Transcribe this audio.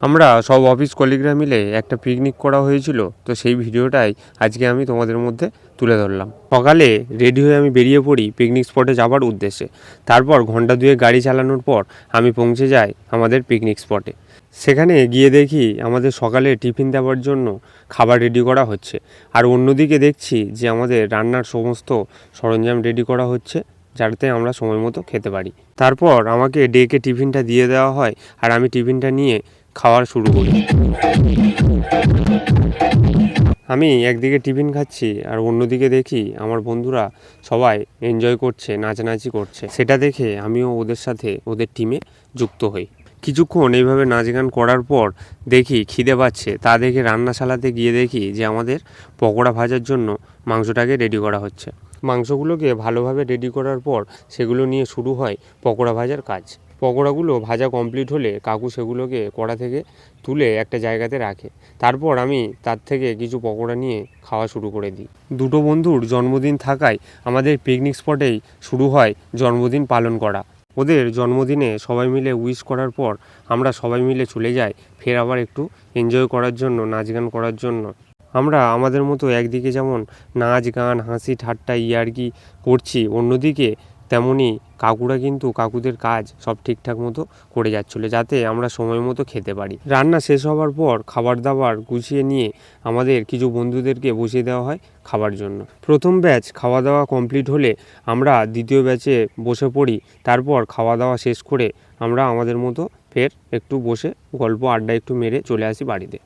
আমরা সব অফিস কলিগরা মিলে একটা পিকনিক করা হয়েছিল, তো সেই ভিডিওটাই আজকে আমি তোমাদের মধ্যে তুলে ধরলাম। সকালে রেডি হয়ে আমি বেরিয়ে পড়ি পিকনিক স্পটে যাবার উদ্দেশ্যে। তারপর ঘন্টা দুয়েক গাড়ি চালানোর পর আমি পৌঁছে যাই আমাদের পিকনিক স্পটে। সেখানে গিয়ে দেখি আমাদের সকালে টিফিন দেওয়ার জন্য খাবার রেডি করা হচ্ছে, আর অন্যদিকে দেখছি যে আমাদের রান্নার সমস্ত সরঞ্জাম রেডি করা হচ্ছে, যাতে আমরা সময় মতো খেতে পারি। তারপর আমাকে ডেকে টিফিনটা দিয়ে দেওয়া হয়, আর আমি টিফিনটা নিয়ে খাওয়ার শুরু করি। আমি একদিকে টিফিন খাচ্ছি আর অন্যদিকে দেখি আমার বন্ধুরা সবাই এনজয় করছে, নাচানাচি করছে। সেটা দেখে আমিও ওদের সাথে ওদের টিমে যুক্ত হই। কিছুক্ষণ এইভাবে নাচ গান করার পর দেখি খিদে পাচ্ছে। তা দেখে রান্নাশালাতে গিয়ে দেখি যে আমাদের পকোড়া ভাজার জন্য মাংসটাকে রেডি করা হচ্ছে। মাংসগুলোকে ভালোভাবে রেডি করার পর সেগুলো নিয়ে শুরু হয় পকোড়া ভাজার কাজ। পকোড়াগুলো ভাজা কমপ্লিট হলে কাকু সেগুলোকে কড়া থেকে তুলে একটা জায়গাতে রাখে। তারপর আমি তার থেকে কিছু পকোড়া নিয়ে খাওয়া শুরু করে দিই। দুটো বন্ধুর জন্মদিন থাকায় আমাদের পিকনিক স্পটেই শুরু হয় জন্মদিন পালন করা। ওদের জন্মদিনে সবাই মিলে উইশ করার পর আমরা সবাই মিলে চলে যাই ফের আবার একটু এনজয় করার জন্য, নাচ গান করার জন্য। আমরা আমাদের মতো একদিকে যেমন নাচ গান হাসি ঠাট্টা ইয়ার্কি করছি, অন্যদিকে তেমনই কাকুরা কিন্তু কাকুদের কাজ সব ঠিকঠাক মতো করে যাচ্ছিলো, যাতে আমরা সময় মতো খেতে পারি। রান্না শেষ হওয়ার পর খাবার দাবার গুছিয়ে নিয়ে আমাদের কিছু বন্ধুদেরকে বসিয়ে দেওয়া হয় খাবার জন্য। প্রথম ব্যাচ খাওয়া দাওয়া কমপ্লিট হলে আমরা দ্বিতীয় ব্যাচে বসে পড়ি। তারপর খাওয়া দাওয়া শেষ করে আমরা আমাদের মতো ফের একটু বসে গল্প আড্ডা একটু মেরে চলে আসি বাড়িতে।